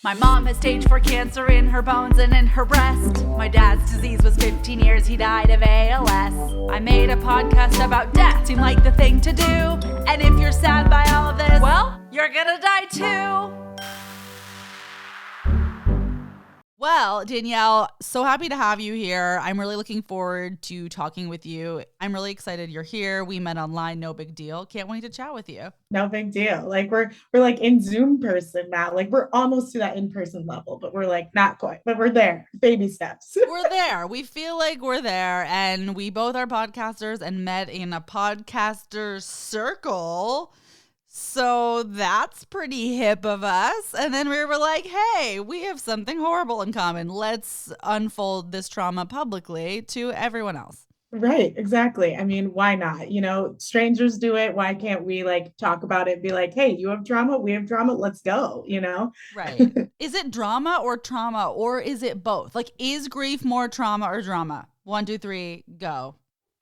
My mom has stage 4 cancer in her bones and in her breast. My dad's disease was 15 years, he died of ALS. I made a podcast about death, seemed like the thing to do. And if you're sad by all of this, well, you're gonna die too. Well, Danielle, so happy to have you here. I'm really looking forward to talking with you. I'm really excited you're here. We met online, no big deal. Can't wait to chat with you. No big deal. Like we're like in Zoom person now. Like we're almost to that in-person level, but we're like not quite, but we're there. Baby steps. We're there. We feel like we're there. And we both are podcasters and met in a podcaster circle. So that's pretty hip of us. And then we were like, hey, we have something horrible in common. Let's unfold this trauma publicly to everyone else. Right, exactly. I mean, why not? You know, strangers do it. Why can't we like talk about it and be like, hey, you have drama, we have drama, let's go, you know? Right. Is it drama or trauma, or is it both? Like, is grief more trauma or drama? 1, 2, 3, go.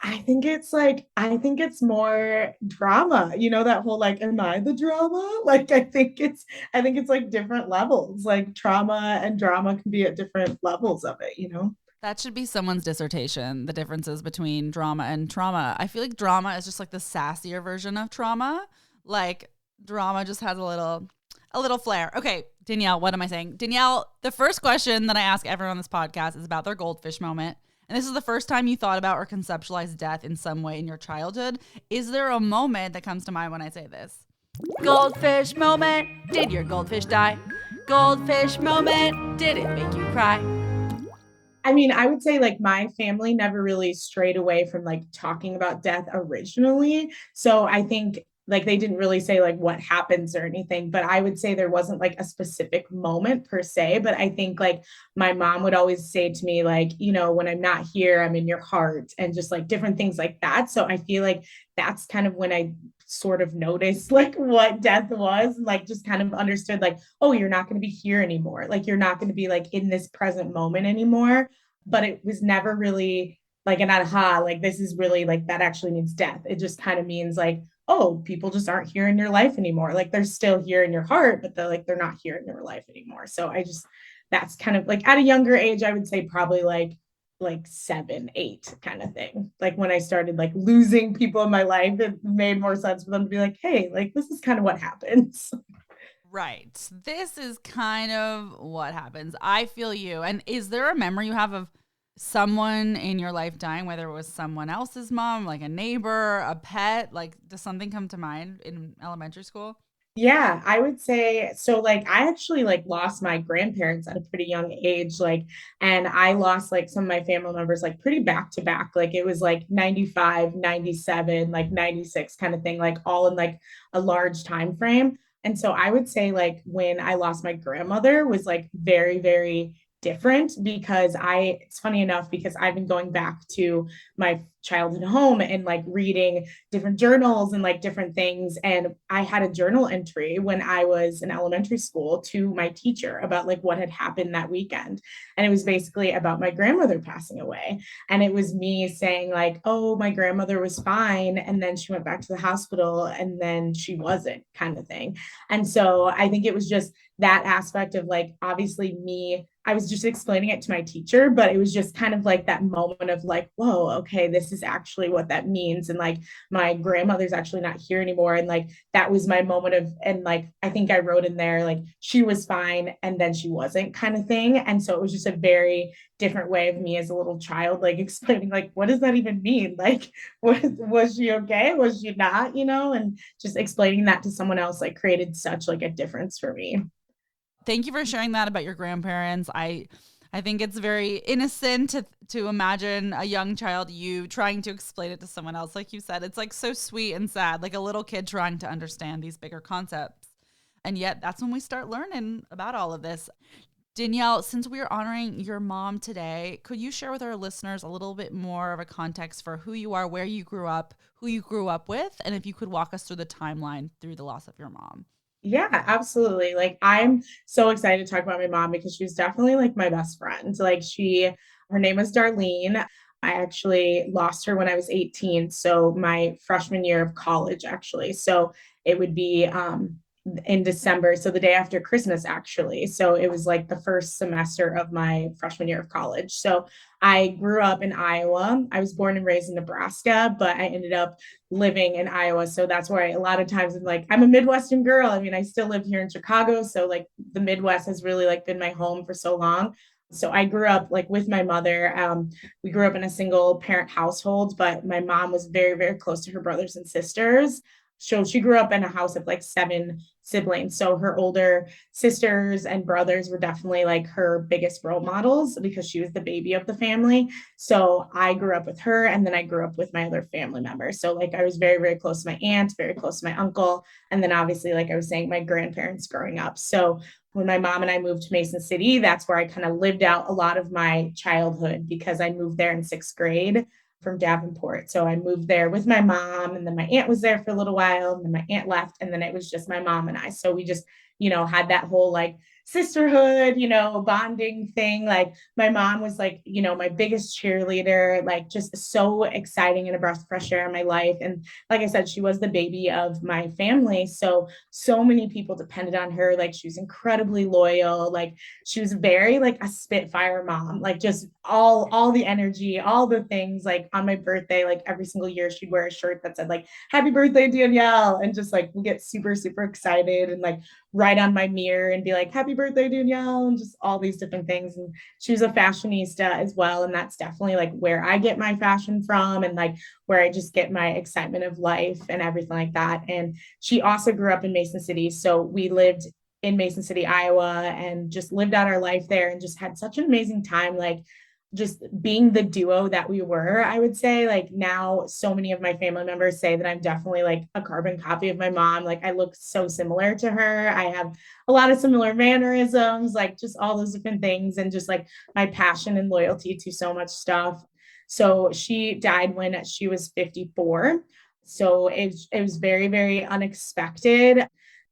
I think it's more drama, you know, that whole like, am I the drama? Like, I think it's like different levels, like trauma and drama can be at different levels of it, you know? That should be someone's dissertation, the differences between drama and trauma. I feel like drama is just like the sassier version of trauma. Like, drama just has a little flair. Okay, Danielle, what am I saying? Danielle, the first question that I ask everyone on this podcast is about their goldfish moment. And this is the first time you thought about or conceptualized death in some way in your childhood. Is there a moment that comes to mind when I say this? Goldfish moment. Did your goldfish die? Goldfish moment. Did it make you cry? I mean, I would say like my family never really strayed away from like talking about death originally. So I think like they didn't really say like what happens or anything, but I would say there wasn't like a specific moment per se. But I think like my mom would always say to me, like, you know, when I'm not here, I'm in your heart and just like different things like that. So I feel like that's kind of when I sort of noticed like what death was, like just kind of understood like, oh, you're not going to be here anymore. Like you're not going to be like in this present moment anymore. But it was never really like an aha, like this is really like that actually means death. It just kind of means like, oh, people just aren't here in your life anymore. Like they're still here in your heart, but they're not here in your life anymore. So that's kind of like at a younger age, I would say probably like 7, 8 kind of thing. Like when I started like losing people in my life, it made more sense for them to be like, hey, like this is kind of what happens. Right. This is kind of what happens. I feel you. And is there a memory you have of someone in your life dying, whether it was someone else's mom, like a neighbor, a pet? Like, does something come to mind in elementary school? Yeah, I would say so. Like, I actually like lost my grandparents at a pretty young age, like, and I lost like some of my family members like pretty back to back. Like, it was like 95, 97, like 96 kind of thing, like all in like a large time frame. And so I would say like when I lost my grandmother was like very, very different because it's funny enough because I've been going back to my childhood home and like reading different journals and like different things. And I had a journal entry when I was in elementary school to my teacher about like what had happened that weekend. And it was basically about my grandmother passing away. And it was me saying, like, oh, my grandmother was fine. And then she went back to the hospital and then she wasn't, kind of thing. And so I think it was just that aspect of like, obviously, I was just explaining it to my teacher, but it was just kind of like that moment of like, whoa, okay, this is actually what that means. And like my grandmother's actually not here anymore. And like that was my moment of, and like I think I wrote in there, like she was fine and then she wasn't, kind of thing. And so it was just a very different way of me as a little child, like explaining, like, what does that even mean? Like, was she okay? Was she not? You know, and just explaining that to someone else like created such like a difference for me. Thank you for sharing that about your grandparents. I think it's very innocent to imagine a young child, you trying to explain it to someone else. Like you said, it's like so sweet and sad, like a little kid trying to understand these bigger concepts. And yet that's when we start learning about all of this. Danielle, since we are honoring your mom today, could you share with our listeners a little bit more of a context for who you are, where you grew up, who you grew up with, and if you could walk us through the timeline through the loss of your mom? Yeah, absolutely. Like I'm so excited to talk about my mom because she was definitely like my best friend. Like her name was Darlene. I actually lost her when I was 18, so my freshman year of college actually. So it would be in December. So the day after Christmas, actually. So it was like the first semester of my freshman year of college. So I grew up in Iowa. I was born and raised in Nebraska, but I ended up living in Iowa. So that's why a lot of times I'm like, I'm a Midwestern girl. I mean, I still live here in Chicago. So like the Midwest has really like been my home for so long. So I grew up like with my mother. We grew up in a single parent household, but my mom was very, very close to her brothers and sisters. So she grew up in a house of like seven siblings. So her older sisters and brothers were definitely like her biggest role models because she was the baby of the family. So I grew up with her, and then I grew up with my other family members. So like I was very, very close to my aunt, very close to my uncle. And then obviously, like I was saying, my grandparents growing up. So when my mom and I moved to Mason City, that's where I kind of lived out a lot of my childhood because I moved there in sixth grade from Davenport. So I moved there with my mom, and then my aunt was there for a little while, and then my aunt left, and then it was just my mom and I. So we just, had that whole like sisterhood, bonding thing. Like my mom was like, my biggest cheerleader, like just so exciting and a breath of fresh air in my life. And like I said, she was the baby of my family. So many people depended on her. Like she was incredibly loyal. Like she was very like a spitfire mom, like just all the energy, all the things. Like on my birthday, like every single year she'd wear a shirt that said like happy birthday Danielle, and just like we get super super excited and like write on my mirror and be like happy birthday Danielle, and just all these different things. And she was a fashionista as well, and that's definitely like where I get my fashion from, and like where I just get my excitement of life and everything like that. And she also grew up in Mason City, so we lived in Mason City, Iowa, and just lived out our life there and just had such an amazing time. Like just being the duo that we were, I would say. Like now, so many of my family members say that I'm definitely like a carbon copy of my mom. Like I look so similar to her. I have a lot of similar mannerisms, like just all those different things, and just like my passion and loyalty to so much stuff. So she died when she was 54. So it was very, very unexpected.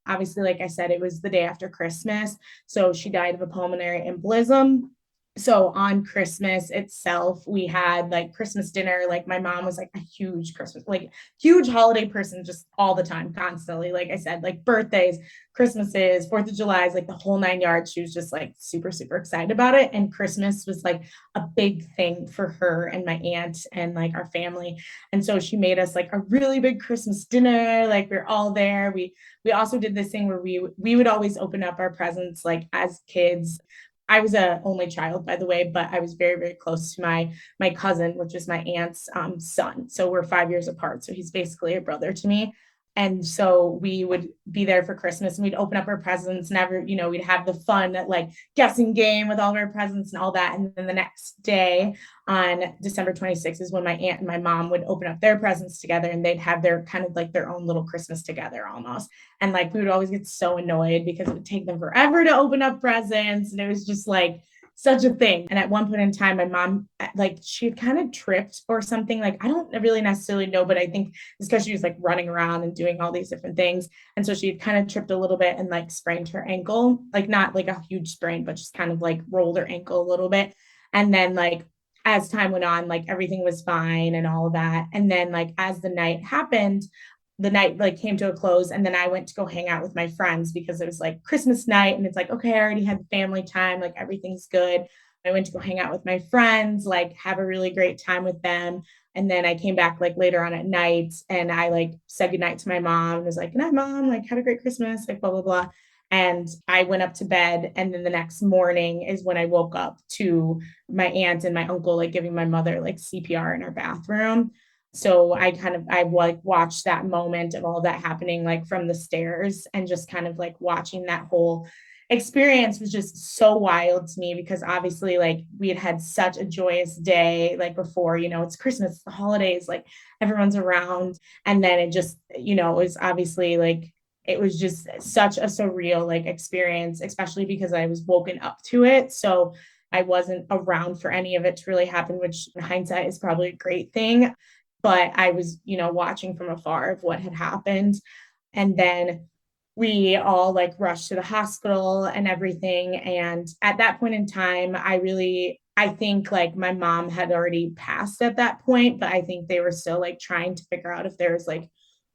Obviously, like I said, it was the day after Christmas. So she died of a pulmonary embolism. So on Christmas itself, we had like Christmas dinner. Like my mom was like a huge Christmas, like huge holiday person, just all the time, constantly. Like I said, like birthdays, Christmases, 4th of July's, like the whole 9 yards. She was just like super, super excited about it. And Christmas was like a big thing for her and my aunt and like our family. And so she made us like a really big Christmas dinner. Like we're all there. We also did this thing where we would always open up our presents like as kids. I was a only child, by the way, but I was very, very close to my cousin, which is my aunt's son. So we're 5 years apart. So he's basically a brother to me. And so we would be there for Christmas, and we'd open up our presents, never, we'd have the fun like guessing game with all of our presents and all that. And then the next day on December 26th is when my aunt and my mom would open up their presents together, and they'd have their kind of like their own little Christmas together almost. And like we would always get so annoyed because it would take them forever to open up presents. And it was just like such a thing. And at one point in time, my mom, like she had kind of tripped or something. Like I don't really necessarily know, but I think it's because she was like running around and doing all these different things. And so she had kind of tripped a little bit and like sprained her ankle, like not like a huge sprain, but just kind of like rolled her ankle a little bit. And then like as time went on, like everything was fine and all of that. And then like as the night happened, the night like came to a close, and then I went to go hang out with my friends because it was like Christmas night, and it's like, okay, I already had family time, like everything's good. I went to go hang out with my friends, like have a really great time with them. And then I came back like later on at night, and I like said goodnight to my mom and was like, good night, mom, like had a great Christmas, like blah, blah, blah. And I went up to bed. And then the next morning is when I woke up to my aunt and my uncle like giving my mother like CPR in her bathroom. So I like watched that moment of all that happening like from the stairs, and just kind of like watching that whole experience was just so wild to me because obviously like we had such a joyous day like before, it's Christmas, it's the holidays, like everyone's around. And then it just, it was obviously like it was just such a surreal like experience, especially because I was woken up to it. So I wasn't around for any of it to really happen, which in hindsight is probably a great thing. But I was, watching from afar of what had happened. And then we all like rushed to the hospital and everything. And at that point in time, I think like my mom had already passed at that point, but I think they were still like trying to figure out if there was like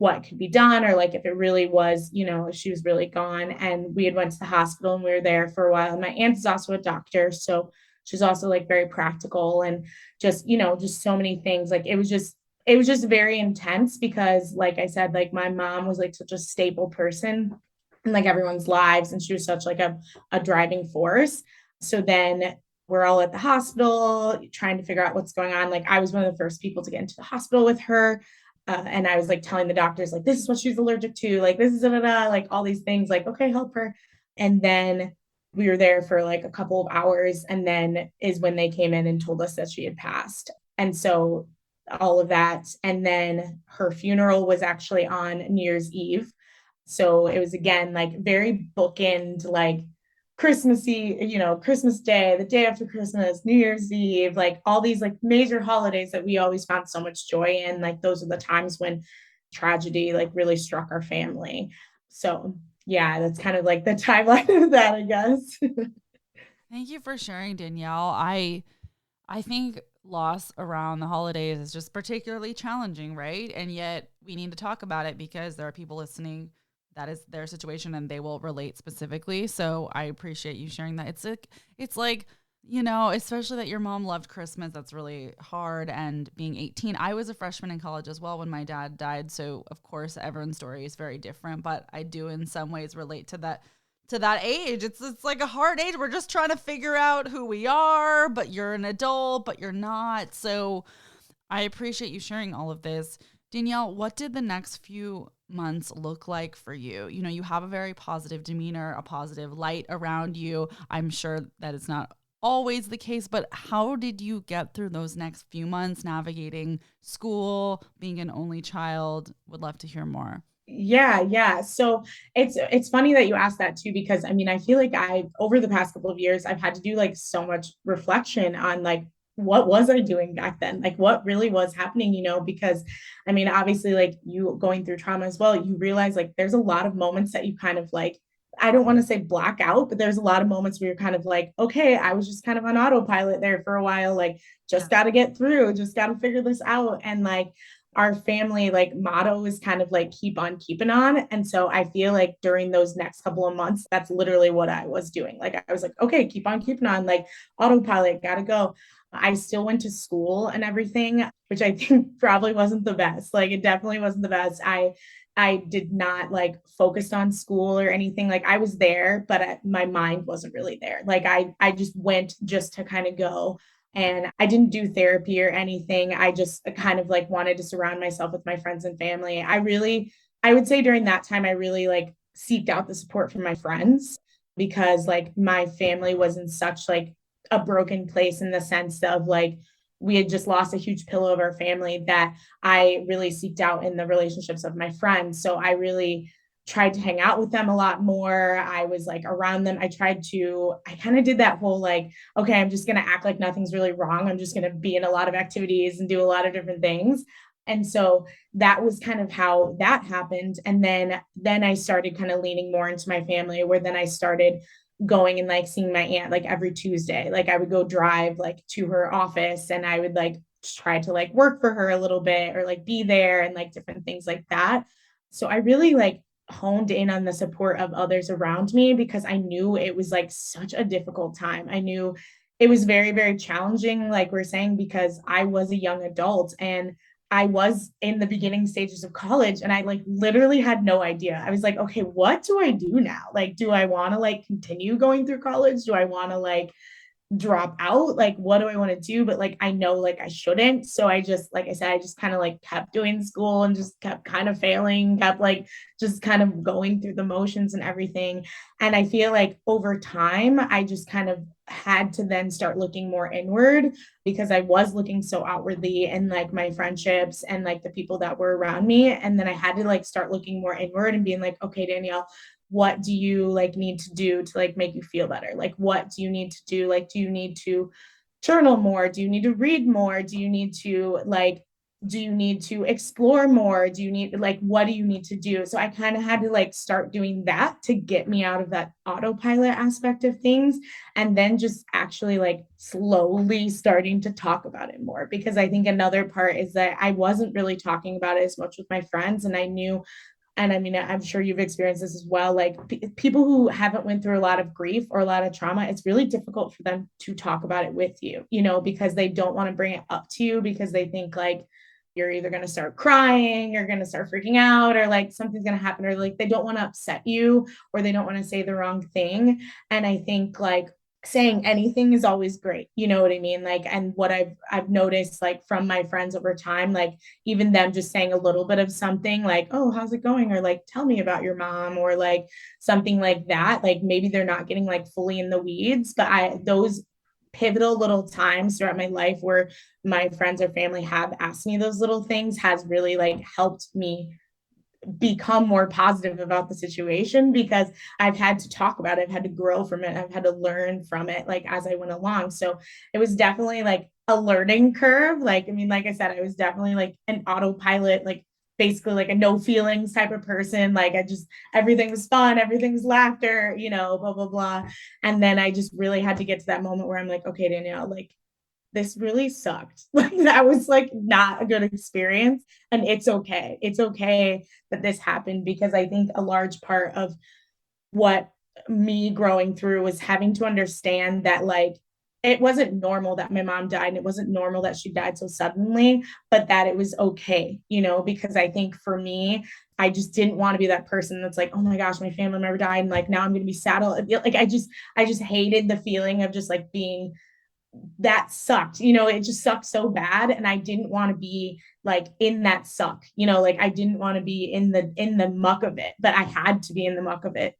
what could be done, or like if it really was, she was really gone. And we had went to the hospital and we were there for a while. And my aunt is also a doctor, so she's also like very practical, and just, just so many things. Like it was just very intense because, like I said, like my mom was like such a staple person in like everyone's lives, and she was such like a driving force. So then we're all at the hospital trying to figure out what's going on. Like I was one of the first people to get into the hospital with her. And I was like telling the doctors, like, this is what she's allergic to, like, this is da, da, da, like all these things, like, okay, help her. And then we were there for like a couple of hours, and then is when they came in and told us that she had passed. And so all of that. And then her funeral was actually on New Year's Eve. So it was again like very bookend, like Christmassy, Christmas Day, the day after Christmas, New Year's Eve, like all these like major holidays that we always found so much joy in. Like those are the times when tragedy like really struck our family. So yeah, that's kind of like the timeline of that, I guess. Thank you for sharing, Danielle. I think loss around the holidays is just particularly challenging, right? And yet we need to talk about it because there are people listening that is their situation and they will relate specifically. So I appreciate you sharing that. It's like, especially that your mom loved Christmas. That's really hard. And being 18, I was a freshman in college as well when my dad died. So of course everyone's story is very different, but I do in some ways relate to that age. It's like a hard age. We're just trying to figure out who we are, but you're an adult, but you're not. So I appreciate you sharing all of this. Danielle, what did the next few months look like for you? You have a very positive demeanor, a positive light around you. I'm sure that it's not always the case, but how did you get through those next few months navigating school, being an only child? Would love to hear more. Yeah. So it's funny that you asked that too, because I mean, I feel like I over the past couple of years, I've had to do like so much reflection on like what was I doing back then? Like what really was happening, because I mean, obviously like you going through trauma as well, you realize like there's a lot of moments that you kind of like, I don't want to say black out, but there's a lot of moments where you're kind of like, okay, I was just kind of on autopilot there for a while, like just got to get through, just got to figure this out. And like our family like motto is kind of like keep on keeping on. And so I feel like during those next couple of months, that's literally what I was doing. Like I was like, okay, keep on keeping on, like autopilot, gotta go. I still went to school and everything, which I think probably wasn't the best. Like it definitely wasn't the best. I did not like focus on school or anything. Like I was there, but my mind wasn't really there. Like I just went just to kind of go, and I didn't do therapy or anything. I just kind of like wanted to surround myself with my friends and family. I would say during that time, I really like seeked out the support from my friends, because like my family was in such like a broken place in the sense of like we had just lost a huge pillar of our family, that I really seeked out in the relationships of my friends. So I really tried to hang out with them a lot more. I was like around them. I kind of did that whole like, okay, I'm just going to act like nothing's really wrong. I'm just going to be in a lot of activities and do a lot of different things. And so that was kind of how that happened. And then I started kind of leaning more into my family, where then I started going and like seeing my aunt like every Tuesday. Like I would go drive like to her office, and I would like try to like work for her a little bit, or like be there, and like different things like that. So I really like honed in on the support of others around me, because I knew it was like such a difficult time. I knew it was very, very challenging, like we're saying, because I was a young adult and I was in the beginning stages of college, and I like literally had no idea. I was like, okay, what do I do now? Like, do I want to like continue going through college? Do I want to like drop out? Like what do I want to do? But like I know like I shouldn't. So I just, like I said, I just kind of like kept doing school and just kept kind of failing, kept like just kind of going through the motions and everything. And I feel like over time I just kind of had to then start looking more inward, because I was looking so outwardly in like my friendships and like the people that were around me. And then I had to like start looking more inward and being like, okay, Danielle, what do you like need to do to like make you feel better? Like what do you need to do? Like do you need to journal more? Do you need to read more? Do you need to like do you need to explore more? Do you need, like, what do you need to do? So I kind of had to like start doing that to get me out of that autopilot aspect of things. And then just actually like slowly starting to talk about it more. Because I think another part is that I wasn't really talking about it as much with my friends. And I knew, and I mean, I'm sure you've experienced this as well, like people who haven't went through a lot of grief or a lot of trauma, it's really difficult for them to talk about it with you, you know, because they don't want to bring it up to you, because they think like you're either going to start crying, you're going to start freaking out, or like something's going to happen, or like they don't want to upset you, or they don't want to say the wrong thing. And I think like saying anything is always great, you know what I mean? Like, and what I've noticed like from my friends over time, like even them just saying a little bit of something like, oh, how's it going, or like tell me about your mom, or like something like that, like maybe they're not getting like fully in the weeds, but I those pivotal little times throughout my life where my friends or family have asked me those little things has really like helped me become more positive about the situation, because I've had to talk about it, I've had to grow from it, I've had to learn from it like as I went along. So it was definitely like a learning curve. Like, I mean, like I said, I was definitely like an autopilot, like basically like a no feelings type of person. Like I just, everything was fun, everything's laughter, you know, blah, blah, blah. And then I just really had to get to that moment where I'm like, okay, Danielle, like this really sucked. Like that was like not a good experience. And it's okay. It's okay that this happened, because I think a large part of what me growing through was having to understand that like it wasn't normal that my mom died, and it wasn't normal that she died so suddenly, but that it was okay, you know, because I think for me, I just didn't want to be that person that's like, oh my gosh, my family member died, and like now I'm gonna be sad. Like I just hated the feeling of just like being, that sucked, you know, it just sucked so bad, and I didn't want to be like in that suck, you know, like I didn't want to be in the muck of it, but I had to be in the muck of it.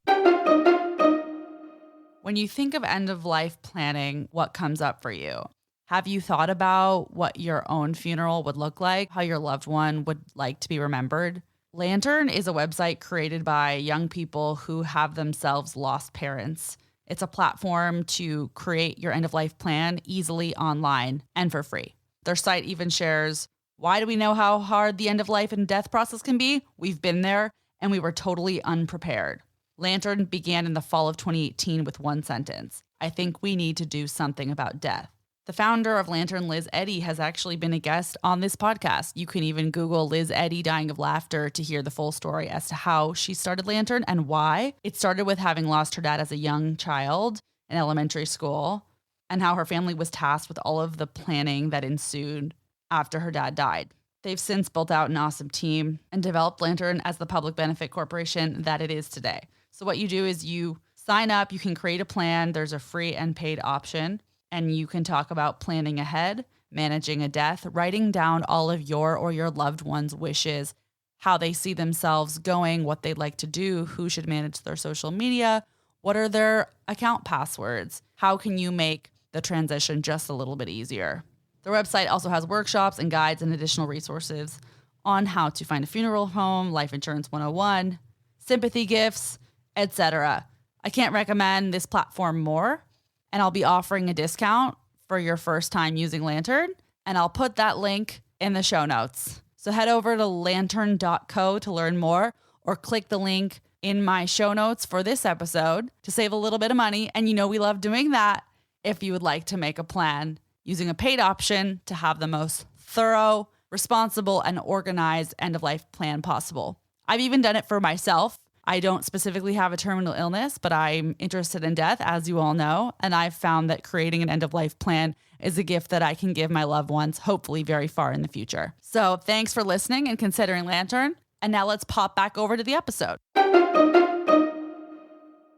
When you think of end of life planning, what comes up for you? Have you thought about what your own funeral would look like, how your loved one would like to be remembered? Lantern is a website created by young people who have themselves lost parents. It's a platform to create your end of life plan easily online and for free. Their site even shares, why do we know how hard the end of life and death process can be? We've been there, and we were totally unprepared. Lantern began in the fall of 2018 with one sentence: I think we need to do something about death. The founder of Lantern, Liz Eddy, has actually been a guest on this podcast. You can even Google Liz Eddy Dying of Laughter to hear the full story as to how she started Lantern and why. It started with having lost her dad as a young child in elementary school, and how her family was tasked with all of the planning that ensued after her dad died. They've since built out an awesome team and developed Lantern as the public benefit corporation that it is today. So what you do is you sign up, you can create a plan. There's a free and paid option, and you can talk about planning ahead, managing a death, writing down all of your or your loved one's wishes, how they see themselves going, what they'd like to do, who should manage their social media, what are their account passwords, how can you make the transition just a little bit easier. Their website also has workshops and guides and additional resources on how to find a funeral home, life insurance 101, sympathy gifts, etc. I can't recommend this platform more, and I'll be offering a discount for your first time using Lantern, and I'll put that link in the show notes. So head over to lantern.co to learn more, or click the link in my show notes for this episode to save a little bit of money, and you know we love doing that if you would like to make a plan using a paid option to have the most thorough, responsible, and organized end-of-life plan possible. I've even done it for myself. I don't specifically have a terminal illness, but I'm interested in death, as you all know, and I've found that creating an end-of-life plan is a gift that I can give my loved ones, hopefully very far in the future. So thanks for listening and considering Lantern, and now let's pop back over to the episode.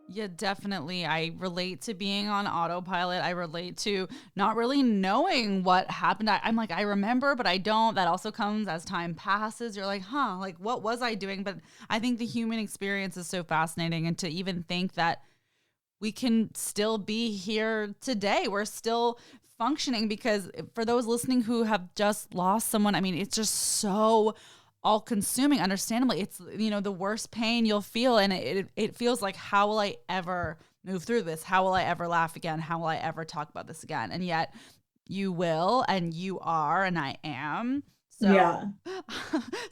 Yeah, definitely. I relate to being on autopilot. I relate to not really knowing what happened. I'm like, I remember, but I don't. That also comes as time passes. You're like, like what was I doing? But I think the human experience is so fascinating. And to even think that we can still be here today, we're still functioning, because for those listening who have just lost someone, I mean, it's just so all consuming. Understandably, it's, you know, the worst pain you'll feel, and it feels like, how will I ever move through this? How will I ever laugh again? How will I ever talk about this again? And yet you will, and you are, and I am. So Yeah.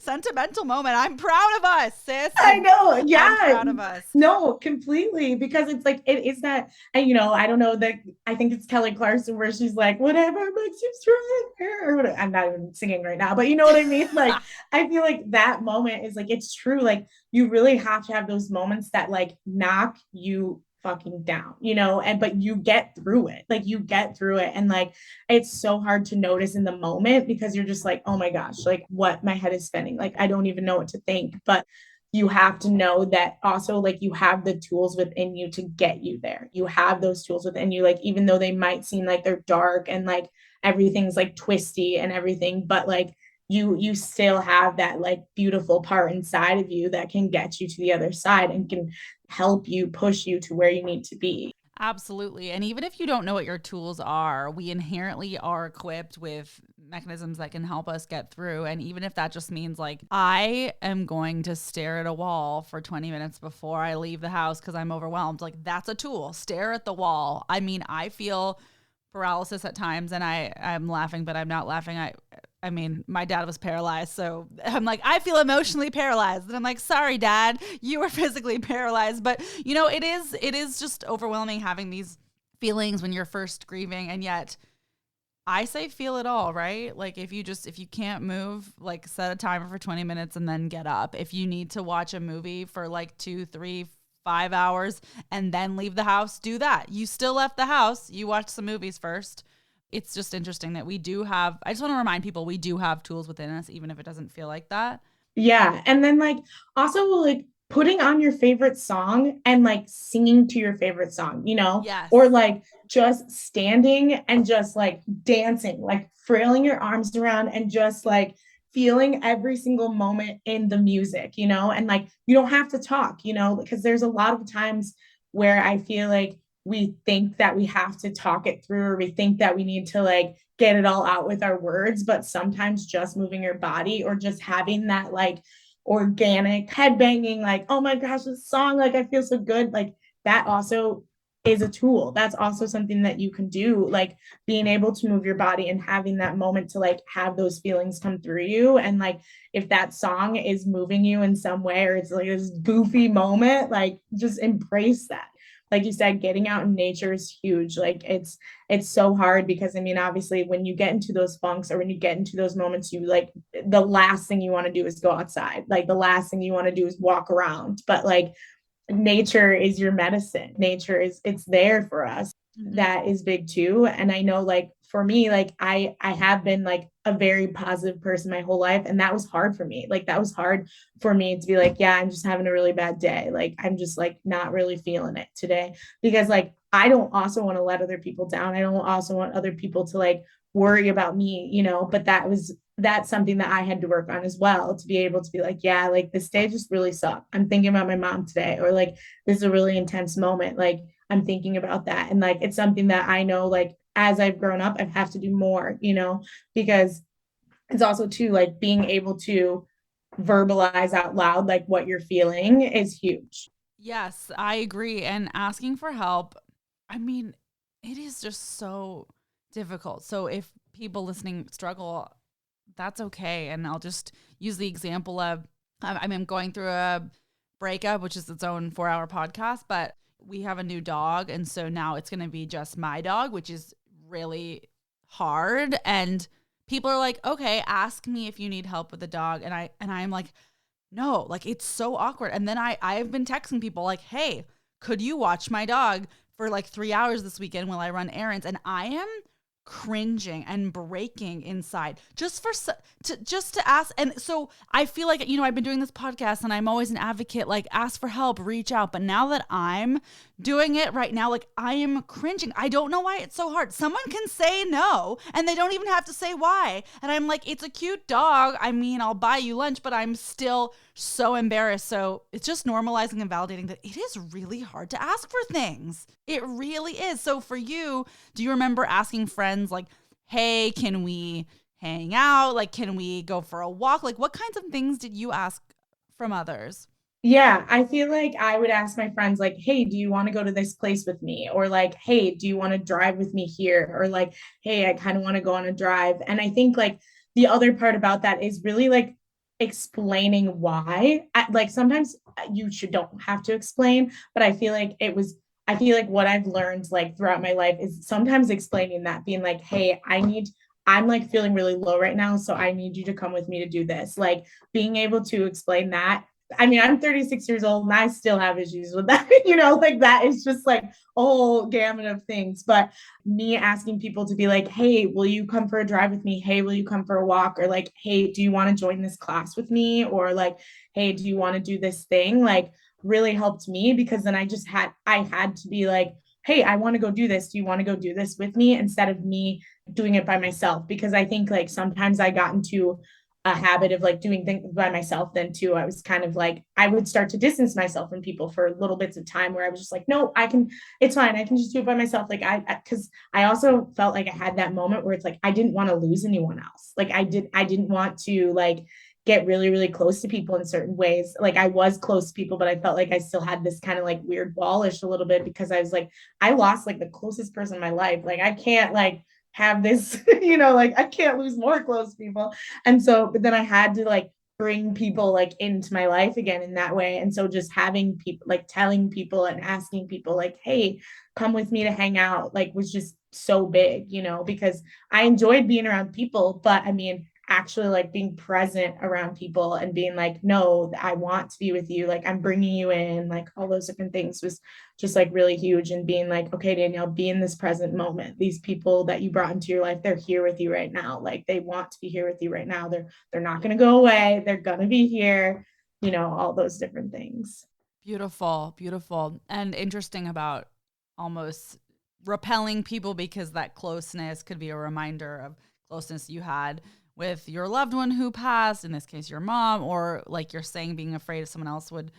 sentimental moment. I'm proud of us, sis. I know. I'm Yeah. proud of us. No, completely. Because it's like, it is that, and I don't know that, I think it's Kelly Clarkson where she's like, whatever makes you strong. Or whatever. I'm not even singing right now, but you know what I mean? Like, I feel like that moment is like, it's true. Like, you really have to have those moments that like knock you fucking down, but you get through it. Like, you get through it. And like, it's so hard to notice in the moment because you're just like, oh my gosh, like what my head is spinning. Like, I don't even know what to think. But you have to know that also like you have the tools within you to get you there. You have those tools within you, like even though they might seem like they're dark and like everything's like twisty and everything, but like you still have that like beautiful part inside of you that can get you to the other side and can help you push you to where you need to be. Absolutely. And even if you don't know what your tools are, we inherently are equipped with mechanisms that can help us get through. And even if that just means like, I am going to stare at a wall for 20 minutes before I leave the house because I'm overwhelmed, like that's a tool. Stare at the wall. I mean, I feel paralysis at times and I'm laughing, but I'm not laughing. I mean, my dad was paralyzed, so I'm like, I feel emotionally paralyzed. And I'm like, sorry, Dad, you were physically paralyzed. But it is just overwhelming having these feelings when you're first grieving. And yet I say feel it all, right? Like if you can't move, like set a timer for 20 minutes and then get up. If you need to watch a movie for like 2, 3, 5 hours and then leave the house, do that. You still left the house. You watched some movies first. It's just interesting that we do have, I just want to remind people we do have tools within us, even if it doesn't feel like that. Yeah. And then like also like putting on your favorite song and like singing to your favorite song, Yes. or like just standing and just like dancing, like frailing your arms around and just like feeling every single moment in the music, and like you don't have to talk, because there's a lot of times where I feel like we think that we have to talk it through or we think that we need to like get it all out with our words, but sometimes just moving your body or just having that like organic head banging, like, oh my gosh, this song, like I feel so good. Like that also is a tool. That's also something that you can do, like being able to move your body and having that moment to like have those feelings come through you. And like if that song is moving you in some way or it's like this goofy moment, like just embrace that. Like you said, getting out in nature is huge. Like it's so hard because I mean, obviously when you get into those funks or when you get into those moments, you like the last thing you want to do is go outside. Like the last thing you want to do is walk around. But like nature is your medicine. Nature is it's there for us. Mm-hmm. That is big too. And I know like for me, like I have been like a very positive person my whole life. And that was hard for me. Like that was hard for me to be like, yeah, I'm just having a really bad day. Like I'm just like not really feeling it today. Because like I don't also want to let other people down. I don't also want other people to like worry about me, but that's something that I had to work on as well to be able to be like, yeah, like this day just really sucked. I'm thinking about my mom today, or like this is a really intense moment. Like I'm thinking about that. And like it's something that I know like as I've grown up, I have to do more, because it's also too like being able to verbalize out loud like what you're feeling is huge. Yes, I agree. And asking for help, I mean, it is just so difficult. So if people listening struggle, that's okay. And I'll just use the example of I'm going through a breakup, which is its own 4-hour podcast, but we have a new dog. And so now it's going to be just my dog, which is really hard. And people are like, okay, ask me if you need help with the dog. And I'm like, no, like it's so awkward. And then I've been texting people like, hey, could you watch my dog for like 3 hours this weekend while I run errands? And I am cringing and breaking inside just to ask. And so I feel like, I've been doing this podcast and I'm always an advocate, like ask for help, reach out. But now that I'm doing it right now, like I am cringing. I don't know why it's so hard. Someone can say no and they don't even have to say why. And I'm like, it's a cute dog. I mean, I'll buy you lunch, but I'm still so embarrassed. So it's just normalizing and validating that it is really hard to ask for things. It really is. So for you, do you remember asking friends like, hey, can we hang out? Like, can we go for a walk? Like, what kinds of things did you ask from others? Yeah, I feel like I would ask my friends, like, hey, do you want to go to this place with me? Or like, hey, do you want to drive with me here? Or like, hey, I kind of want to go on a drive. And I think like the other part about that is really like explaining why. Like sometimes you should don't have to explain, but I feel like what I've learned like throughout my life is sometimes explaining that, being like, hey, I'm like feeling really low right now, so I need you to come with me to do this. Like being able to explain that. I mean, I'm 36 years old and I still have issues with that, like that is just like a whole gamut of things. But me asking people to be like, hey, will you come for a drive with me? Hey, will you come for a walk? Or like, hey, do you want to join this class with me? Or like, hey, do you want to do this thing? Like, really helped me, because then I had to be like, hey, I want to go do this. Do you want to go do this with me? Instead of me doing it by myself. Because I think like sometimes I got into a habit of like doing things by myself. Then too, I was kind of like, I would start to distance myself from people for little bits of time where I was just like, no, it's fine, I can just do it by myself. Like because I also felt like I had that moment where it's like I didn't want to lose anyone else. Like I didn't want to like get really really close to people in certain ways. Like I was close to people, but I felt like I still had this kind of like weird wallish a little bit, because I was like, I lost like the closest person in my life. Like I can't like have this like I can't lose more close people. And so but then I had to like bring people like into my life again in that way. And so just having people like telling people and asking people like, hey, come with me to hang out, like was just so big, because I enjoyed being around people. But I mean, actually like being present around people and being like, no, I want to be with you, like I'm bringing you in, like all those different things was just like really huge. And being like, okay, Danielle, be in this present moment. These people that you brought into your life, they're here with you right now. Like they want to be here with you right now. They're not going to go away. They're going to be here, all those different things. Beautiful, beautiful. And interesting about almost repelling people, because that closeness could be a reminder of closeness you had with your loved one who passed, in this case, your mom, or like you're saying, being afraid someone else would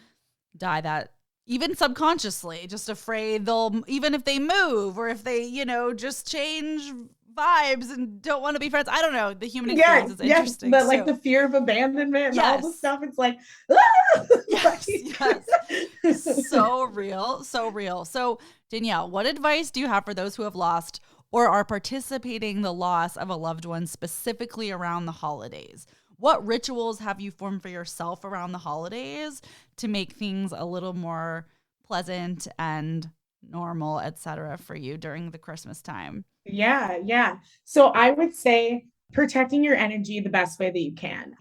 die, that even subconsciously, just afraid they'll, even if they move or if they, just change vibes and don't want to be friends. I don't know. The human Yeah, experience is yeah, interesting. but like So, the fear of abandonment and all the yes. stuff, it's like, ah! Yes, yes. So real, so real. So, Danielle, what advice do you have for those who have lost or are participating in the loss of a loved one, specifically around the holidays? What rituals have you formed for yourself around the holidays to make things a little more pleasant and normal, etc., for you during the Christmas time? Yeah, yeah. So I would say protecting your energy the best way that you can.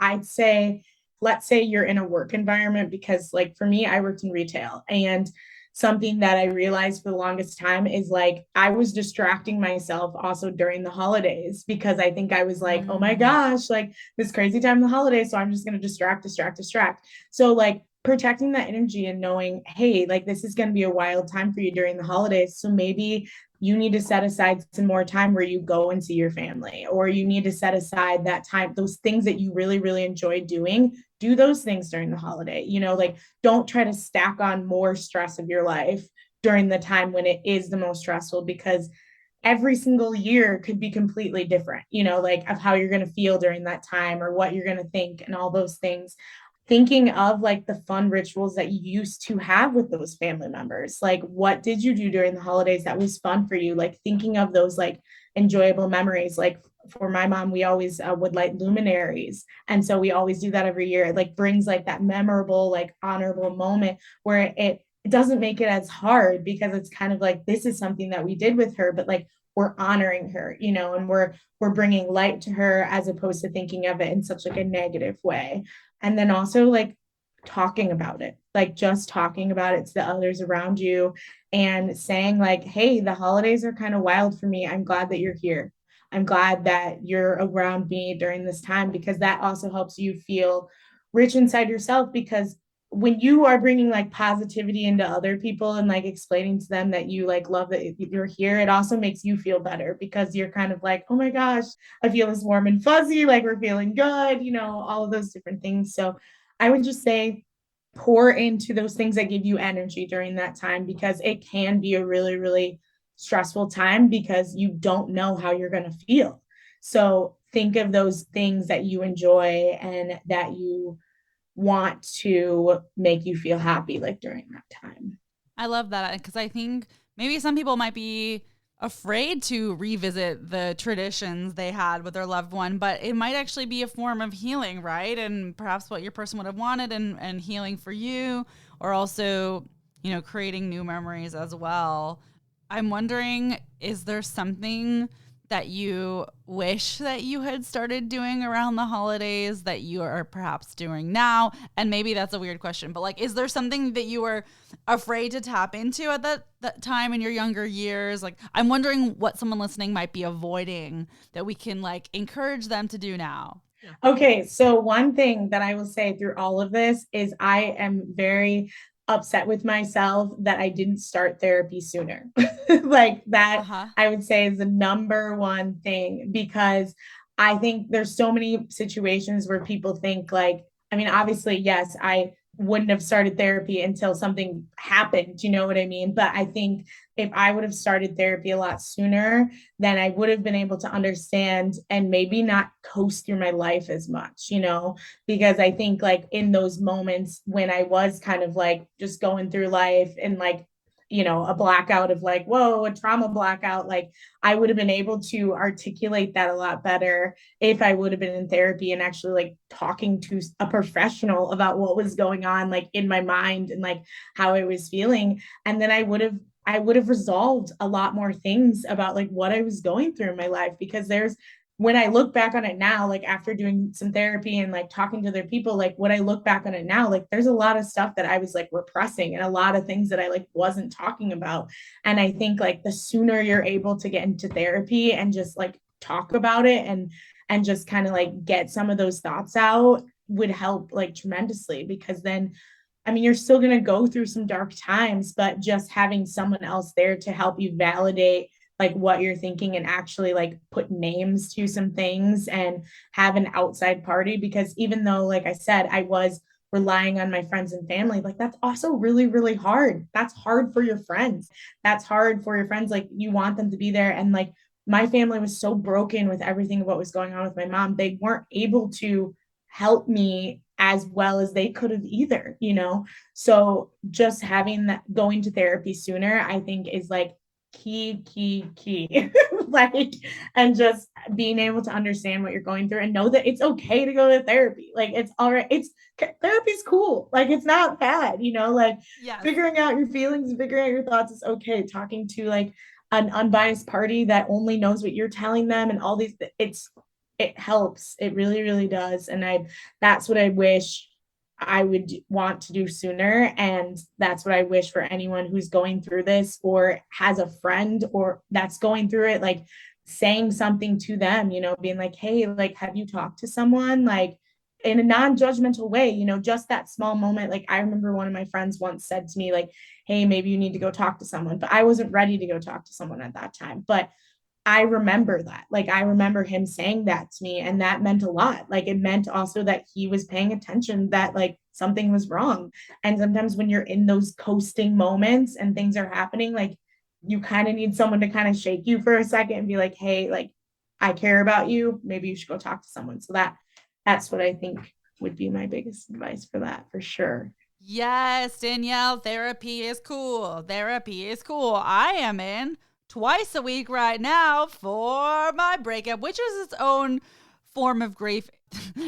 I'd say, let's say you're in a work environment, because, like, for me, I worked in retail. And something that I realized for the longest time is like I was distracting myself also during the holidays, because I think I was like, oh my Mm. gosh, like this crazy time of the holidays. So I'm just going to distract. So, like, protecting that energy and knowing, hey, like this is going to be a wild time for you during the holidays. So maybe you need to set aside some more time where you go and see your family, or you need to set aside that time, those things that you really really enjoy doing, do those things during the holiday. Like, don't try to stack on more stress of your life during the time when it is the most stressful, because every single year could be completely different, like of how you're going to feel during that time or what you're going to think and all those things. Thinking of like the fun rituals that you used to have with those family members. Like, what did you do during the holidays that was fun for you? Like, thinking of those like enjoyable memories. Like, for my mom, we always would light luminaries. And so we always do that every year. It like brings like that memorable, like honorable moment where it doesn't make it as hard, because it's kind of like, this is something that we did with her, but like we're honoring her, and we're bringing light to her, as opposed to thinking of it in such like a negative way. And then also like talking about it, like just talking about it to the others around you, and saying like, hey, the holidays are kind of wild for me, I'm glad that you're here, I'm glad that you're around me during this time, because that also helps you feel rich inside yourself. Because when you are bringing like positivity into other people and like explaining to them that you like love that you're here, it also makes you feel better, because you're kind of like, oh my gosh, I feel this warm and fuzzy, like we're feeling good, all of those different things. So I would just say pour into those things that give you energy during that time, because it can be a really, really stressful time, because you don't know how you're going to feel. So think of those things that you enjoy and that you want to make you feel happy like during that time. I love that, because I think maybe some people might be afraid to revisit the traditions they had with their loved one, but it might actually be a form of healing, right? And perhaps what your person would have wanted, and healing for you, or also, creating new memories as well. I'm wondering, is there something that you wish that you had started doing around the holidays that you are perhaps doing now? And maybe that's a weird question, but like, is there something that you were afraid to tap into at that time in your younger years? Like, I'm wondering what someone listening might be avoiding that we can like encourage them to do now. Okay, so one thing that I will say through all of this is I am very upset with myself that I didn't start therapy sooner. Like Uh that, huh. I would say is the number one thing because I think there's so many situations where people think like, I mean, obviously, yes, I wouldn't have started therapy until something happened, you know what I mean? But I think if I would have started therapy a lot sooner, then I would have been able to understand and maybe not coast through my life as much, because I think like in those moments when I was kind of like just going through life and like, a blackout of like, whoa, a trauma blackout, like I would have been able to articulate that a lot better if I would have been in therapy and actually like talking to a professional about what was going on, like in my mind and like how I was feeling. And then I would have resolved a lot more things about like what I was going through in my life because when I look back on it now, like after doing some therapy and like talking to other people, like when I look back on it now, like there's a lot of stuff that I was like repressing and a lot of things that I like wasn't talking about. And I think like the sooner you're able to get into therapy and just like talk about it and just kind of like get some of those thoughts out would help like tremendously because then I mean, you're still going to go through some dark times, but just having someone else there to help you validate like what you're thinking and actually like put names to some things and have an outside party. Because even though, like I said, I was relying on my friends and family, like that's also really, really hard. That's hard for your friends. That's hard for your friends. Like you want them to be there. And like my family was so broken with everything what was going on with my mom, they weren't able to help me as well as they could have either. So just having that going to therapy sooner, I think is like key. Like, and just being able to understand what you're going through and know that it's okay to go to therapy. Like, it's all right. Therapy's cool. Like, it's not bad, like Yes. figuring out your feelings, figuring out your thoughts is okay. Talking to like an unbiased party that only knows what you're telling them and all these, it helps. It really, really does. And that's what I wish I would want to do sooner. And that's what I wish for anyone who's going through this or has a friend or that's going through it, like saying something to them, being like, hey, like, have you talked to someone? Like, in a non-judgmental way, just that small moment. Like I remember one of my friends once said to me, like, hey, maybe you need to go talk to someone, but I wasn't ready to go talk to someone at that time. But I remember that. Like, I remember him saying that to me, and that meant a lot. Like, it meant also that he was paying attention that, like, something was wrong. And sometimes when you're in those coasting moments and things are happening, like, you kind of need someone to kind of shake you for a second and be like, hey, like, I care about you. Maybe you should go talk to someone. So that's what I think would be my biggest advice for that, for sure. Yes, Danielle, therapy is cool. Therapy is cool. I am in twice a week right now for my breakup, which is its own form of grief.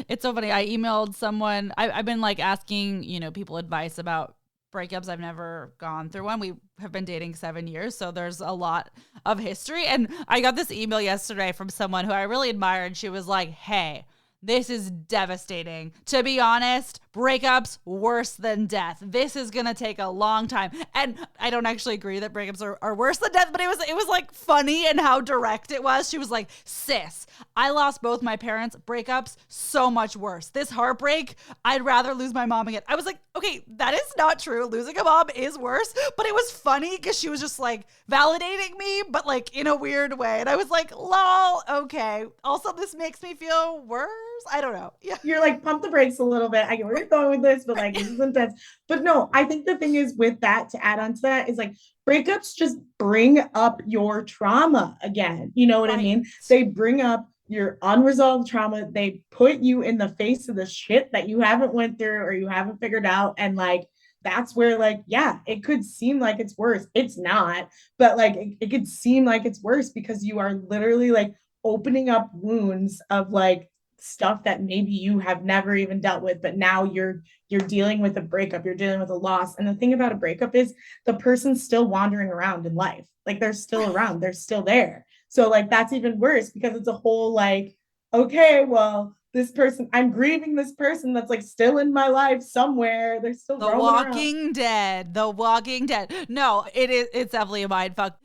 It's so funny. I emailed someone. I've been like asking, people advice about breakups. I've never gone through one. We have been dating 7 years, so there's a lot of history. And I got this email yesterday from someone who I really admire, and she was like, hey, this is devastating. To be honest, breakups worse than death. This is gonna take a long time. And I don't actually agree that breakups are worse than death, but it was like funny and how direct it was. She was like, sis, I lost both my parents. Breakups, so much worse. This heartbreak, I'd rather lose my mom again. I was like, okay, that is not true. Losing a mom is worse. But it was funny because she was just like validating me, but like in a weird way. And I was like, lol, okay. Also, this makes me feel worse. I don't know. Yeah. You're like, pump the brakes a little bit. I get where you're going with this, but like, this is intense. But no, I think the thing is with that, to add on to that, is like breakups just bring up your trauma again. You know what I mean? They bring up your unresolved trauma. They put you in the face of the shit that you haven't went through or you haven't figured out. And like, that's where like, yeah, it could seem like it's worse. It's not, but like it could seem like it's worse because you are literally like opening up wounds of like stuff that maybe you have never even dealt with, but now you're dealing with a breakup, you're dealing with a loss. And the thing about a breakup is the person's still wandering around in life. Like they're still around, they're still there. So like that's even worse because it's a whole like, okay, well, this person, I'm grieving this person that's like still in my life somewhere. They're still The roaming around. Walking Dead. The Walking Dead. No, it's definitely a mind fuck.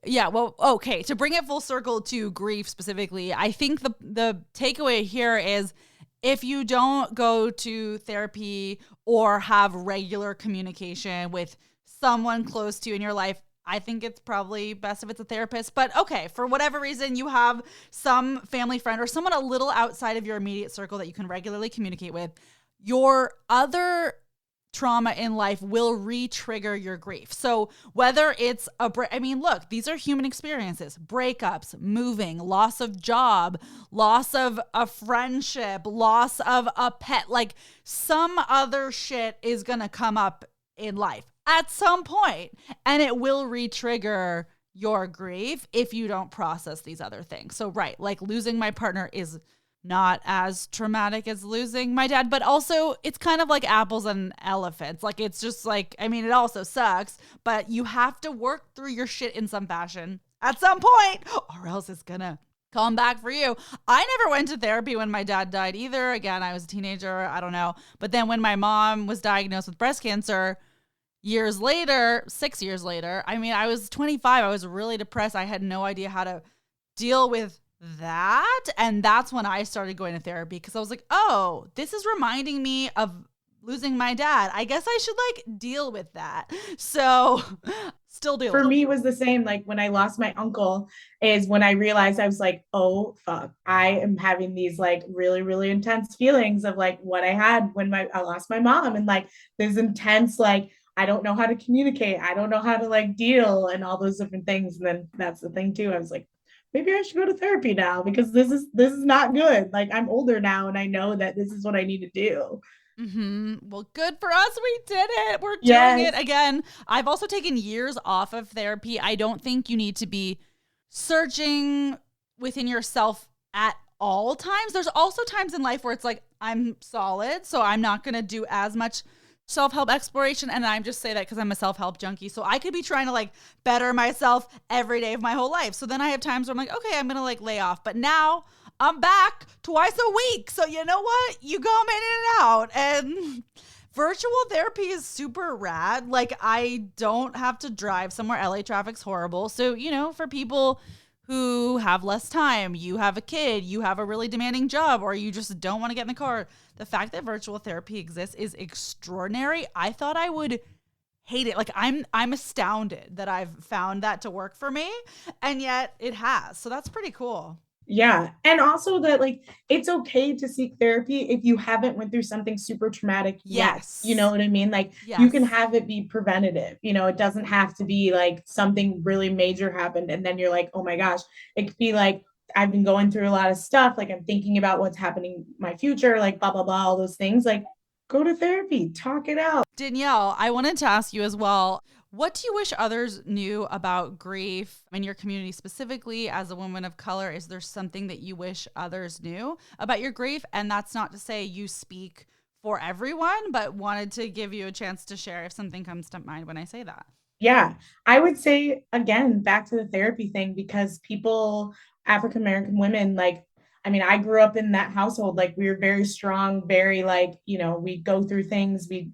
Yeah, well, okay. To bring it full circle to grief specifically, I think the takeaway here is if you don't go to therapy or have regular communication with someone close to you in your life, I think it's probably best if it's a therapist. But okay, for whatever reason, you have some family friend or someone a little outside of your immediate circle that you can regularly communicate with, your other trauma in life will re-trigger your grief. So whether it's I mean, look, these are human experiences: breakups, moving, loss of job, loss of a friendship, loss of a pet, like some other shit is gonna come up in life at some point, and it will re-trigger your grief if you don't process these other things. So right, like losing my partner is not as traumatic as losing my dad, but also it's kind of like apples and elephants. Like it's just like, I mean, it also sucks, but you have to work through your shit in some fashion at some point, or else it's gonna come back for you. I never went to therapy when my dad died either. Again, I was a teenager, I don't know. But then when my mom was diagnosed with breast cancer, years later, 6 years later, I mean, I was 25. I was really depressed. I had no idea how to deal with that. And that's when I started going to therapy because I was like, oh, this is reminding me of losing my dad. I guess I should like deal with that. So still dealing. For me, it was the same. Like when I lost my uncle, is when I realized I was like, oh, fuck, I am having these like really, really intense feelings of like what I had when I lost my mom. And like this intense, like, I don't know how to communicate. I don't know how to like deal and all those different things. And then that's the thing too. I was like, maybe I should go to therapy now because this is not good. Like I'm older now and I know that this is what I need to do. Mm-hmm. Well, good for us. We did it. We're doing Yes. it again. I've also taken years off of therapy. I don't think you need to be searching within yourself at all times. There's also times in life where it's like, I'm solid, so I'm not going to do as much self-help exploration. And I'm just say that because I'm a self-help junkie. So I could be trying to like better myself every day of my whole life. So then I have times where I'm like, okay, I'm going to like lay off. But now I'm back twice a week. So you know what? You go in and out. And virtual therapy is super rad. Like I don't have to drive somewhere. LA traffic's horrible. So, you know, for people who have less time, you have a kid, you have a really demanding job, or you just don't want to get in the car, the fact that virtual therapy exists is extraordinary. I thought I would hate it. Like I'm astounded that I've found that to work for me, and yet it has. So that's pretty cool. Yeah. And also that like it's okay to seek therapy if you haven't went through something super traumatic yet. Yes. You know what I mean? Like you can have it be preventative. You know, it doesn't have to be like something really major happened and then you're like, "Oh my gosh." It could be like I've been going through a lot of stuff, like I'm thinking about what's happening in my future, like blah blah blah, all those things. Like go to therapy, talk it out. Danielle, I wanted to ask you as well. What do you wish others knew about grief in your community, specifically as a woman of color? Is there something that you wish others knew about your grief? And that's not to say you speak for everyone, but wanted to give you a chance to share if something comes to mind when I say that. Yeah, I would say again, back to the therapy thing, because people, African American women, like, I mean, I grew up in that household. Like, we were very strong, very like, you know, we go through things, we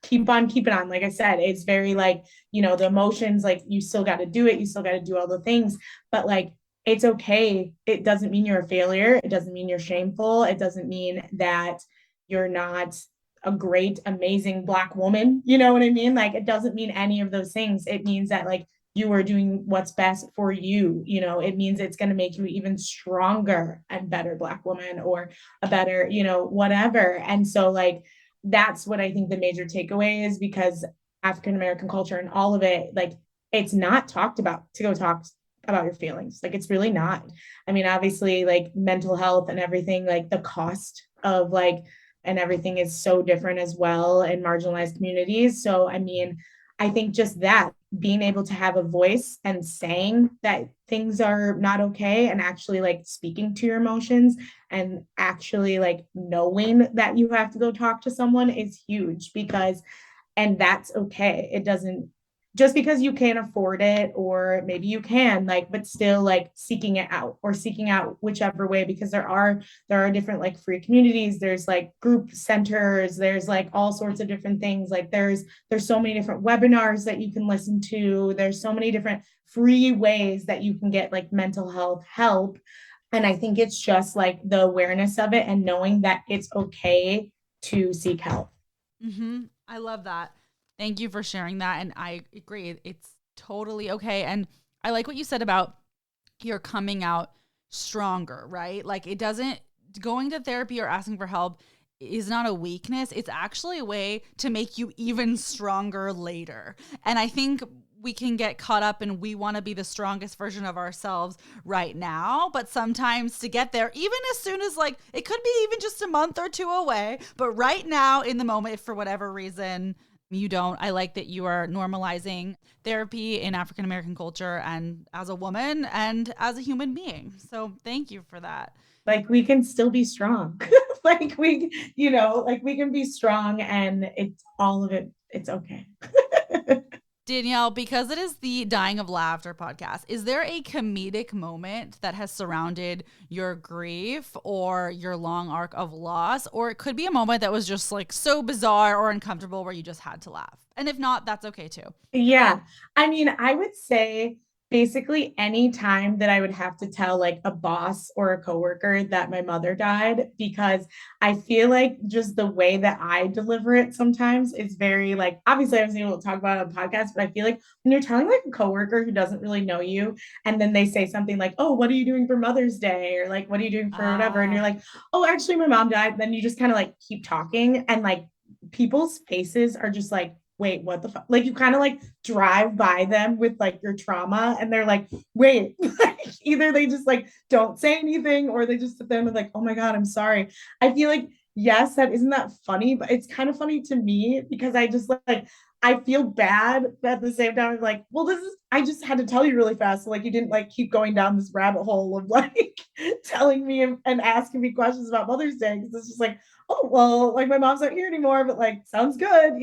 keep on keeping on. Like I said, it's very like, you know, the emotions, like you still got to do it, you still got to do all the things, but like it's okay. It doesn't mean you're a failure. It doesn't mean you're shameful. It doesn't mean that you're not a great, amazing Black woman. You know what I mean? Like, it doesn't mean any of those things. It means that, like, you are doing what's best for you. You know, it means it's going to make you even stronger and better Black woman or a better, you know, whatever. And so, like, that's what I think the major takeaway is, because African American culture and all of it, like, it's not talked about to go talk about your feelings. Like, it's really not. I mean, obviously, like mental health and everything, like the cost of like and everything is so different as well in marginalized communities. So, I mean, I think just that being able to have a voice and saying that things are not okay and actually like speaking to your emotions and actually like knowing that you have to go talk to someone is huge because and that's okay. It doesn't just because you can't afford it or maybe you can like but still like seeking it out or seeking out whichever way because there are different like free communities, there's like group centers, there's like all sorts of different things, like there's so many different webinars that you can listen to, there's so many different free ways that you can get like mental health help. And I think it's just like the awareness of it and knowing that it's okay to seek help. I love that. Thank you for sharing that. And I agree. It's totally okay. And I like what you said about you're coming out stronger, right? Like it doesn't, going to therapy or asking for help is not a weakness. It's actually a way to make you even stronger later. And I think we can get caught up and we want to be the strongest version of ourselves right now. But sometimes to get there, even as soon as like, it could be even just a month or two away, but right now in the moment, if for whatever reason you don't, I like that you are normalizing therapy in African American culture and as a woman and as a human being. So thank you for that. Like we can still be strong. Like we, like we can be strong and it's all of it, it's okay. Danielle, because it is the Dying of Laughter podcast, is there a comedic moment that has surrounded your grief or your long arc of loss? Or it could be a moment that was just like so bizarre or uncomfortable where you just had to laugh. And if not, that's okay too. Yeah. I mean, I would say basically any time that I would have to tell like a boss or a coworker that my mother died, because I feel like just the way that I deliver it sometimes is very like, obviously I was able to talk about it on a podcast, but I feel like when you're telling like a coworker who doesn't really know you, and then they say something like, oh, what are you doing for Mother's Day? Or like, what are you doing for whatever? And you're like, oh, actually my mom died. Then you just kind of like keep talking and like people's faces are just like, wait, what the fuck? Like you kind of like drive by them with like your trauma and they're like, wait, like, either they just like don't say anything or they just sit there and like, oh my God, I'm sorry. I feel like, yes, that isn't that funny, but it's kind of funny to me because I just like, I feel bad, but at the same time, I'm like, well, I just had to tell you really fast. So like you didn't like keep going down this rabbit hole of like telling me and asking me questions about Mother's Day. Cause it's just like, oh, well, like my mom's not here anymore, but like sounds good.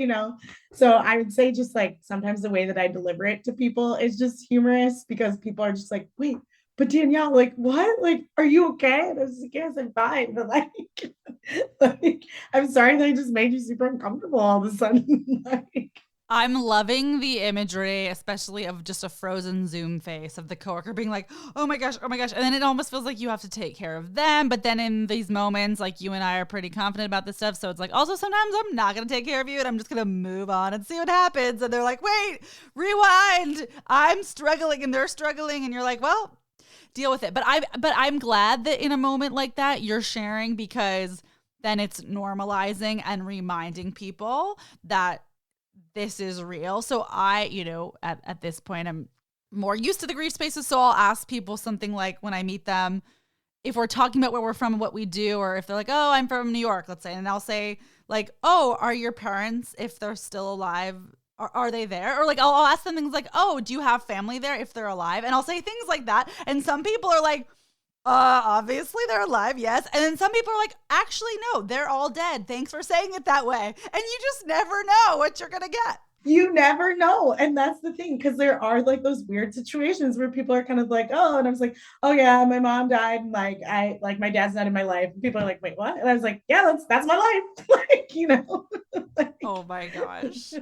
So I would say just like sometimes the way that I deliver it to people is just humorous because people are just like, wait, but Danielle, like what? Like, are you okay? And I was like, yes, I'm fine. But like, like I'm sorry that I just made you super uncomfortable all of a sudden. Like, I'm loving the imagery, especially of just a frozen Zoom face of the coworker being like, oh my gosh, oh my gosh. And then it almost feels like you have to take care of them. But then in these moments, like you and I are pretty confident about this stuff. So it's like, also sometimes I'm not going to take care of you and I'm just going to move on and see what happens. And they're like, wait, rewind. I'm struggling and they're struggling. And you're like, well, deal with it. But I'm glad that in a moment like that, you're sharing because then it's normalizing and reminding people that this is real. So I, at this point, I'm more used to the grief spaces. So I'll ask people something like when I meet them, if we're talking about where we're from and what we do, or if they're like, oh, I'm from New York, let's say. And I'll say like, oh, are your parents, if they're still alive, are they there? Or like, I'll ask them things like, oh, do you have family there if they're alive? And I'll say things like that. And some people are like, obviously they're alive, yes. And then some people are like, actually, no, they're all dead. Thanks for saying it that way. And you just never know what you're going to get. You never know. And that's the thing, because there are like those weird situations where people are kind of like, oh, and I was like, oh yeah, my mom died. And like my dad's not in my life. And people are like, wait, what? And I was like, yeah, that's my life. like, oh my gosh.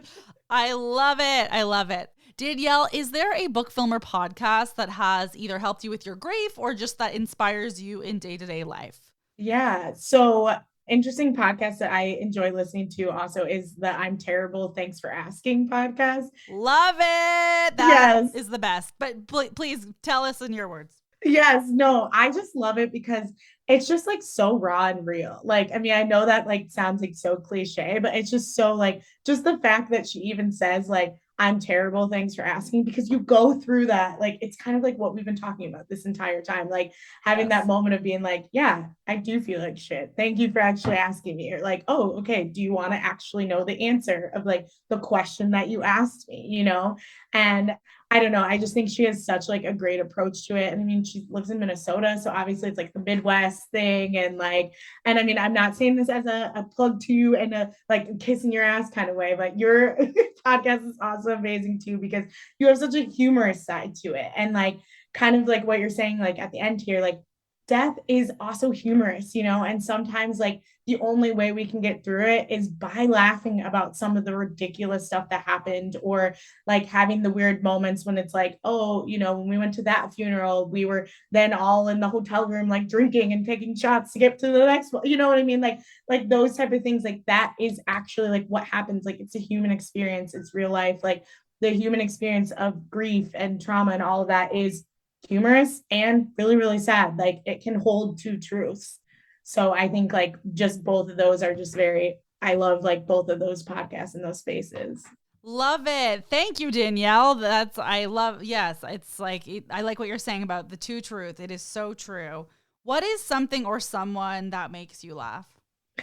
I love it. I love it. Danielle, is there a book, film, or podcast that has either helped you with your grief or just that inspires you in day-to-day life? Yeah. So interesting podcast that I enjoy listening to also is the I'm Terrible, Thanks for Asking podcast. Love it. That is the best. But please tell us in your words. Yes, no, I just love it because it's just like so raw and real. Like, I mean, I know that like sounds like so cliche, but it's just so like just the fact that she even says like, I'm terrible. Thanks for asking, because you go through that. Like, it's kind of like what we've been talking about this entire time. Like having that Yes. moment of being like, yeah, I do feel like shit. Thank you for actually asking me. Or like, oh, okay. Do you want to actually know the answer of like the question that you asked me, you know? And I don't know. I just think she has such like a great approach to it. And I mean, she lives in Minnesota. So obviously it's like the Midwest thing. And like, and I mean, I'm not saying this as a plug to you and a like kissing your ass kind of way, but your podcast is also amazing too, because you have such a humorous side to it. And like, kind of like what you're saying, like at the end here, like death is also humorous, you know, and sometimes like the only way we can get through it is by laughing about some of the ridiculous stuff that happened, or like having the weird moments when it's like, oh, you know, when we went to that funeral, we were then all in the hotel room like drinking and taking shots to get to the next one. You know what I mean? Like those type of things, like that is actually like what happens. Like it's a human experience, it's real life. Like the human experience of grief and trauma and all of that is humorous and really, really sad. Like it can hold two truths. So I think like just both of those are just very, I love like both of those podcasts and those spaces. Love it. Thank you, Danielle. I love, yes, it's like, I like what you're saying about the two truth. It is so true. What is something or someone that makes you laugh?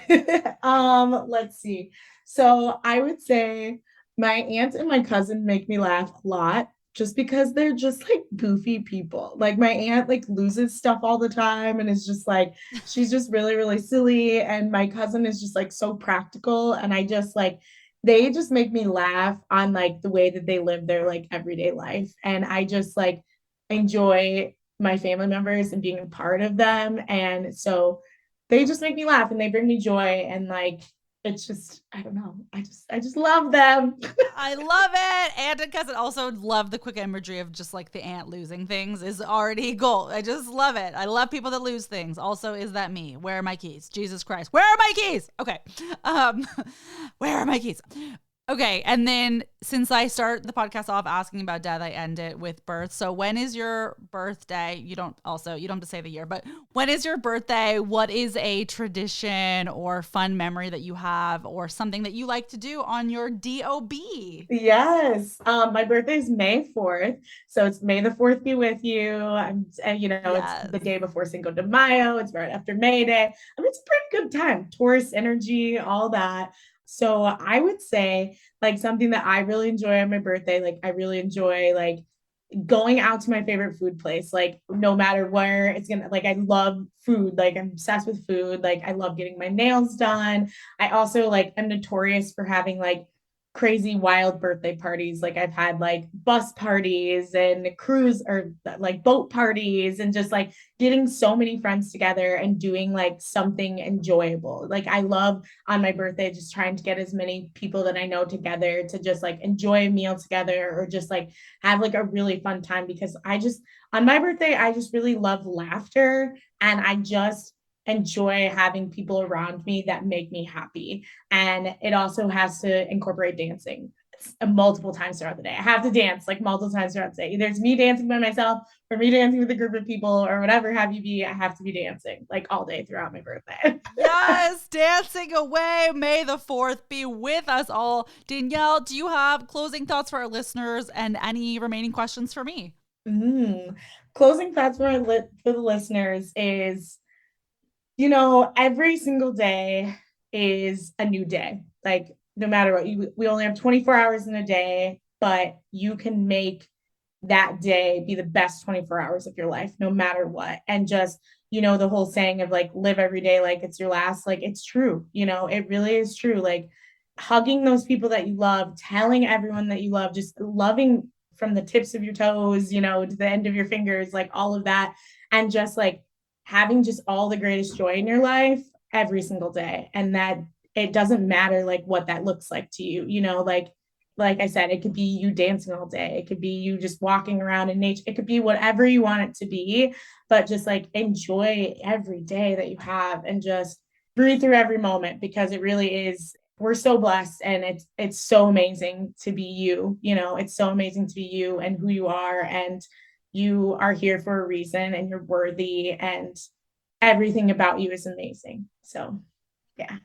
Let's see. So I would say my aunt and my cousin make me laugh a lot just because they're just like goofy people. Like my aunt like loses stuff all the time and is just like she's just really, really silly. And my cousin is just like so practical. And I just like they just make me laugh on like the way that they live their like everyday life. And I just like enjoy my family members and being a part of them. And so they just make me laugh and they bring me joy, and like it's just I don't know. I just love them. I love it. Aunt and cousin also love the quick imagery of just like the aunt losing things is already gold. I just love it. I love people that lose things. Also, is that me? Where are my keys? Jesus Christ. Where are my keys? Okay. Um, where are my keys? Okay, and then since I start the podcast off asking about death, I end it with birth. So when is your birthday? You don't have to say the year, but when is your birthday? What is a tradition or fun memory that you have or something that you like to do on your DOB? Yes. My birthday is May 4th. So it's May the 4th be with you. And you know, it's Yes. the day before Cinco de Mayo. It's right after May Day. I mean, it's a pretty good time. Taurus energy, all that. So I would say like something that I really enjoy on my birthday, like I really enjoy like going out to my favorite food place, like no matter where it's gonna, like I love food, like I'm obsessed with food, like I love getting my nails done. I also like am notorious for having like crazy wild birthday parties. Like I've had like bus parties and cruise or like boat parties, and just like getting so many friends together and doing like something enjoyable. Like I love on my birthday just trying to get as many people that I know together to just like enjoy a meal together, or just like have like a really fun time, because I just on my birthday I just really love laughter, and I just enjoy having people around me that make me happy. And it also has to incorporate dancing multiple times throughout the day. I have to dance like multiple times throughout the day. Either it's me dancing by myself or me dancing with a group of people or whatever have you be. I have to be dancing like all day throughout my birthday. Yes, dancing away. May the 4th be with us all. Danielle, do you have closing thoughts for our listeners and any remaining questions for me? Mm. Closing thoughts for the listeners is, you know, every single day is a new day. Like no matter what, we only have 24 hours in a day, but you can make that day be the best 24 hours of your life, no matter what. And just, you know, the whole saying of like live every day like it's your last, like it's true, you know, it really is true. Like hugging those people that you love, telling everyone that you love, just loving from the tips of your toes, you know, to the end of your fingers, like all of that. And just like having just all the greatest joy in your life every single day. And that it doesn't matter like what that looks like to you, you know, like I said, it could be you dancing all day. It could be you just walking around in nature. It could be whatever you want it to be, but just like enjoy every day that you have and just breathe through every moment, because it really is. We're so blessed, and it's so amazing to be you. You know, it's so amazing to be you and who you are, and you are here for a reason, and you're worthy, and everything about you is amazing. So Yeah.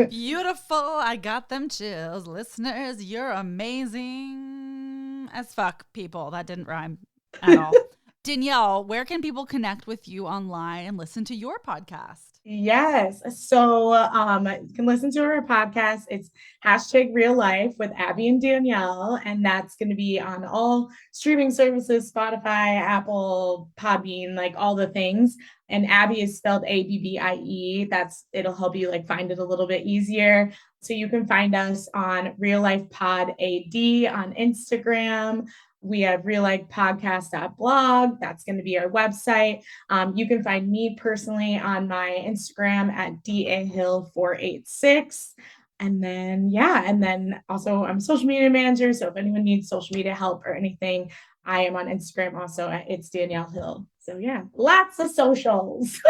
Beautiful. I got them chills. Listeners, you're amazing as fuck, people. That didn't rhyme at all. Danielle, where can people connect with you online and listen to your podcast? Yes. So you can listen to our podcast. It's hashtag real life with Abby and Danielle. And that's going to be on all streaming services, Spotify, Apple, Podbean, like all the things. And Abby is spelled Abbie. It'll help you like find it a little bit easier. So you can find us on Real Life Pod AD on Instagram. We have real life podcast.blog. That's going to be our website. You can find me personally on my Instagram at dahill486. And then also I'm a social media manager. So if anyone needs social media help or anything, I am on Instagram also at It's Danielle Hill. So yeah, lots of socials.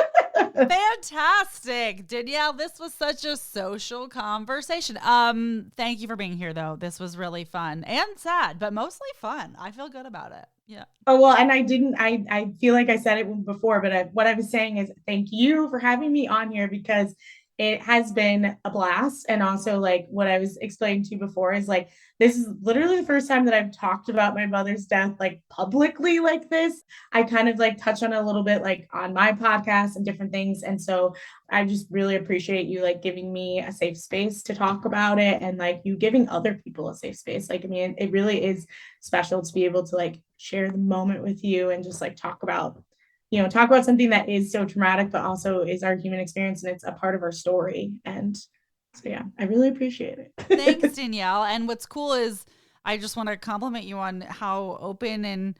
Fantastic. Danielle, this was such a social conversation. Thank you for being here though. This was really fun and sad, but mostly fun. I feel good about it. Yeah. Oh, well, and I feel like I said it before, but what I was saying is thank you for having me on here because it has been a blast. And also like what I was explaining to you before is like, this is literally the first time that I've talked about my mother's death, like publicly like this. I kind of like touch on it a little bit like on my podcast and different things. And so I just really appreciate you like giving me a safe space to talk about it and like you giving other people a safe space. Like, I mean, it really is special to be able to like share the moment with you and just like talk about something that is so traumatic, but also is our human experience and it's a part of our story. And so, yeah, I really appreciate it. Thanks, Danielle. And what's cool is I just want to compliment you on how open and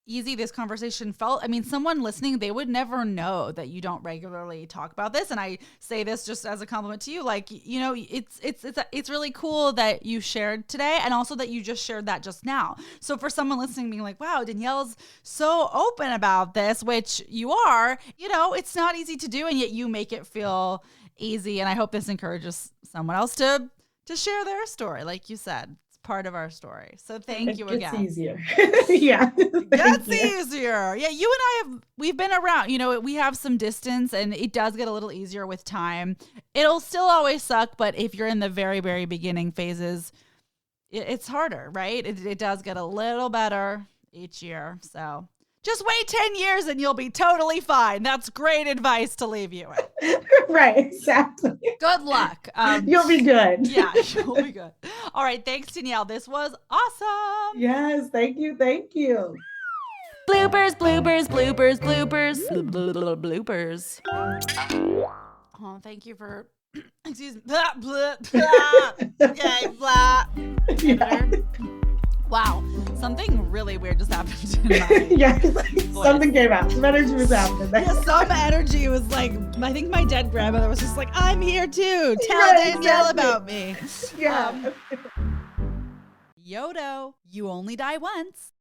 easy this conversation felt. I mean, someone listening, they would never know that you don't regularly talk about this. And I say this just as a compliment to you. Like, you know, it's really cool that you shared today and also that you just shared that just now. So for someone listening being like, wow, Danielle's so open about this, which you are, you know, it's not easy to do. And yet you make it feel easy. And I hope this encourages someone else to share their story. Like you said, part of our story. So thank you again. It's easier. Yeah. That's easier. Yeah. You and we've been around, you know, we have some distance and it does get a little easier with time. It'll still always suck, but if you're in the very, very beginning phases, it's harder, right? It does get a little better each year. So just wait 10 years and you'll be totally fine. That's great advice to leave you with. Right, exactly. Good luck. You'll be good. Yeah, you'll be good. All right, thanks, Danielle. This was awesome. Yes, thank you. Bloopers. Oh, thank you for, excuse me. Blah, blah, blah. Okay, blah. Yeah. Wow, something really weird just happened tonight. Yeah, like something came out. Some energy was happening. Yeah, some energy was like, I think my dead grandmother was just like, I'm here too. Tell Right, Danielle exactly. about me. Yeah. Yodo, you only die once.